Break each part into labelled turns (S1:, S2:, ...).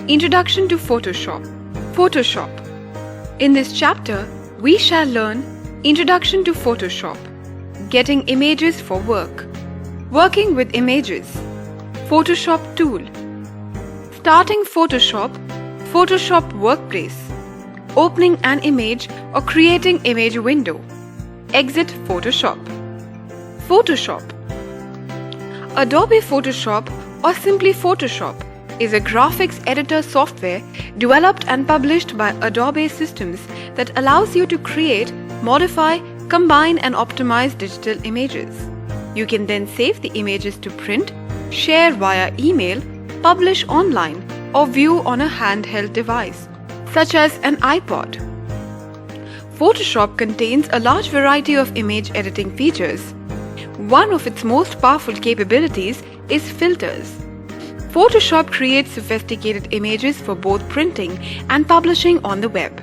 S1: Introduction to Photoshop. Photoshop. In this chapter, we shall learn Introduction to Photoshop, getting images for work, working with images, Photoshop tool, starting Photoshop, Photoshop workplace, opening an image or creating image window, exit Photoshop. Photoshop. Adobe Photoshop or simply Photoshop is a graphics editor software developed and published by Adobe Systems that allows you to create, modify, combine and optimize digital images. You can then save the images to print, share via email, publish online or view on a handheld device, such as an iPod. Photoshop contains a large variety of image editing features. One of its most powerful capabilities is filters. Photoshop creates sophisticated images for both printing and publishing on the web.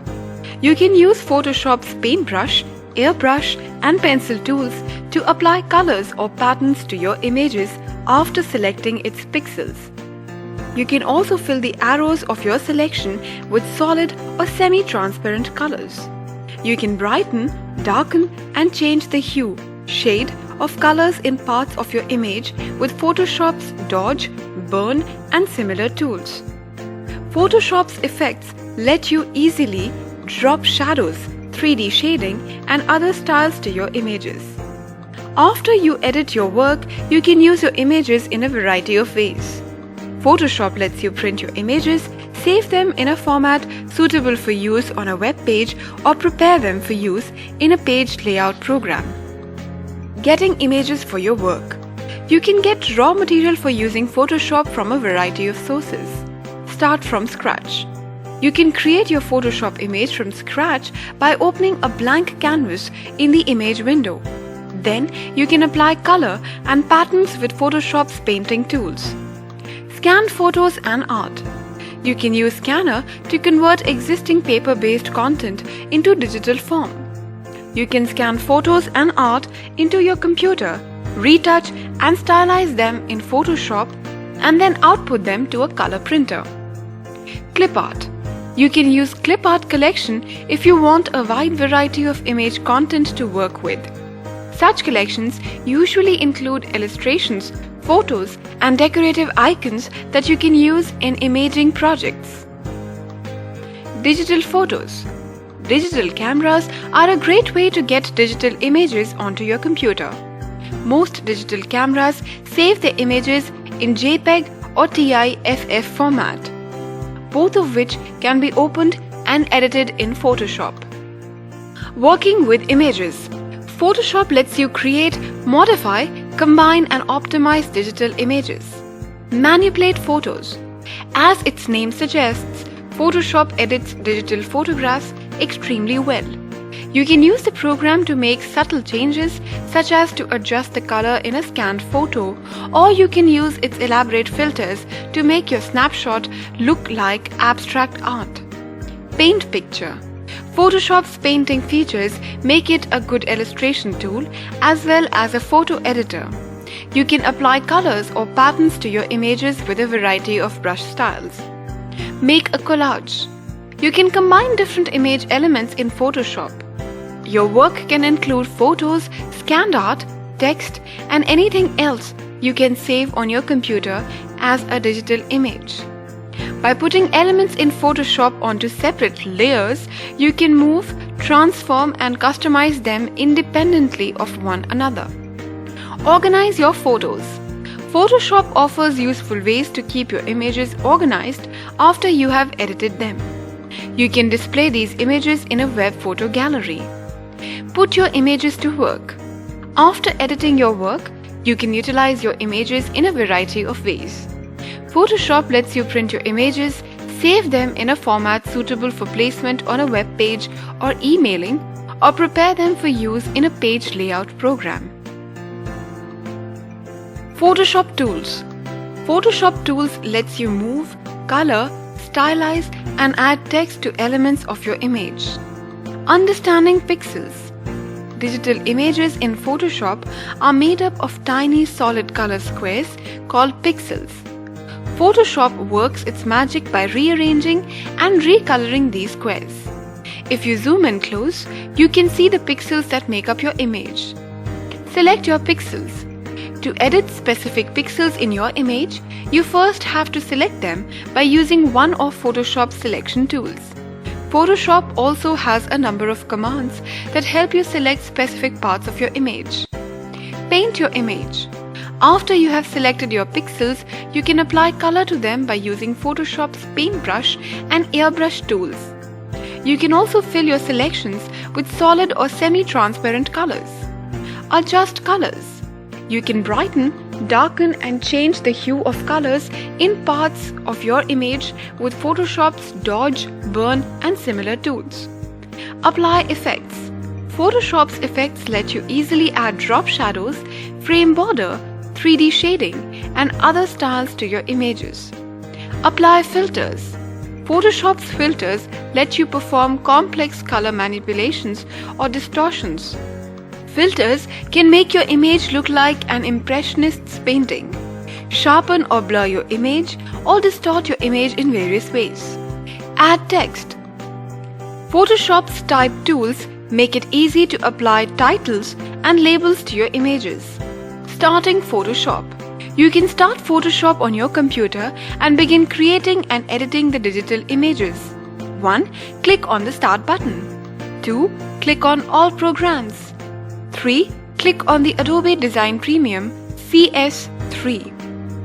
S1: You can use Photoshop's paintbrush, airbrush and pencil tools to apply colors or patterns to your images after selecting its pixels. You can also fill the arrows of your selection with solid or semi-transparent colors. You can brighten, darken and change the hue, shade of colors in parts of your image with Photoshop's dodge, burn and similar tools. Photoshop's effects let you easily drop shadows, 3D shading and other styles to your images. After you edit your work, you can use your images in a variety of ways. Photoshop lets you print your images, save them in a format suitable for use on a web page or prepare them for use in a page layout program. Getting images for your work. You can get raw material for using Photoshop from a variety of sources. Start from scratch. You can create your Photoshop image from scratch by opening a blank canvas in the image window. Then you can apply color and patterns with Photoshop's painting tools. Scan photos and art. You can use Scanner to convert existing paper-based content into digital form. You can scan photos and art into your computer, retouch and stylize them in Photoshop and then output them to a color printer. Clip art. You can use clip art collection if you want a wide variety of image content to work with. Such collections usually include illustrations, photos and decorative icons that you can use in imaging projects. Digital photos. Digital cameras are a great way to get digital images onto your computer. Most digital cameras save their images in JPEG or TIFF format, both of which can be opened and edited in Photoshop. Working with images. Photoshop lets you create, modify, combine and optimize digital images. Manipulate photos. As its name suggests, Photoshop edits digital photographs extremely well. You can use the program to make subtle changes such as to adjust the color in a scanned photo, or you can use its elaborate filters to make your snapshot look like abstract art. Paint picture. Photoshop's painting features make it a good illustration tool as well as a photo editor. You can apply colors or patterns to your images with a variety of brush styles. Make a collage. You can combine different image elements in Photoshop. Your work can include photos, scanned art, text, and anything else you can save on your computer as a digital image. By putting elements in Photoshop onto separate layers, you can move, transform, and customize them independently of one another. Organize your photos. Photoshop offers useful ways to keep your images organized after you have edited them. You can display these images in a web photo gallery. Put your images to work. After editing your work, you can utilize your images in a variety of ways. Photoshop lets you print your images, save them in a format suitable for placement on a web page or emailing, or prepare them for use in a page layout program. Photoshop tools. Photoshop tools lets you move, color, stylize and add text to elements of your image. Understanding pixels. Digital images in Photoshop are made up of tiny solid color squares called pixels. Photoshop works its magic by rearranging and recoloring these squares. If you zoom in close, you can see the pixels that make up your image. Select your pixels. To edit specific pixels in your image, you first have to select them by using one of Photoshop's selection tools. Photoshop also has a number of commands that help you select specific parts of your image. Paint your image. After you have selected your pixels, you can apply color to them by using Photoshop's paintbrush and airbrush tools. You can also fill your selections with solid or semi-transparent colors. Adjust colors. You can brighten, darken and change the hue of colors in parts of your image with Photoshop's dodge, burn and similar tools. Apply effects. Photoshop's effects let you easily add drop shadows, frame border, 3D shading and other styles to your images. Apply filters. Photoshop's filters let you perform complex color manipulations or distortions. Filters can make your image look like an impressionist's painting, sharpen or blur your image, or distort your image in various ways. Add text. Photoshop's type tools make it easy to apply titles and labels to your images. Starting Photoshop. You can start Photoshop on your computer and begin creating and editing the digital images. 1. Click on the Start button. 2. Click on All Programs. 3. Click on the Adobe Design Premium CS3.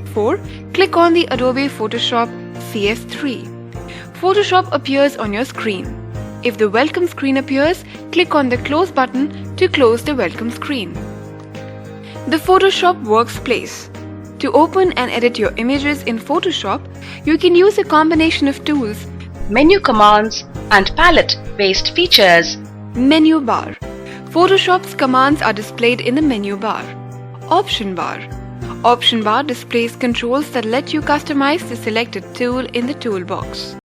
S1: 4. Click on the Adobe Photoshop CS3. Photoshop appears on your screen. If the welcome screen appears, click on the Close button to close the welcome screen. The Photoshop Workspace. To open and edit your images in Photoshop, you can use a combination of tools,
S2: menu commands and palette-based features.
S1: Menu bar. Photoshop's commands are displayed in the menu bar. Option bar. Option bar displays controls that let you customize the selected tool in the toolbox.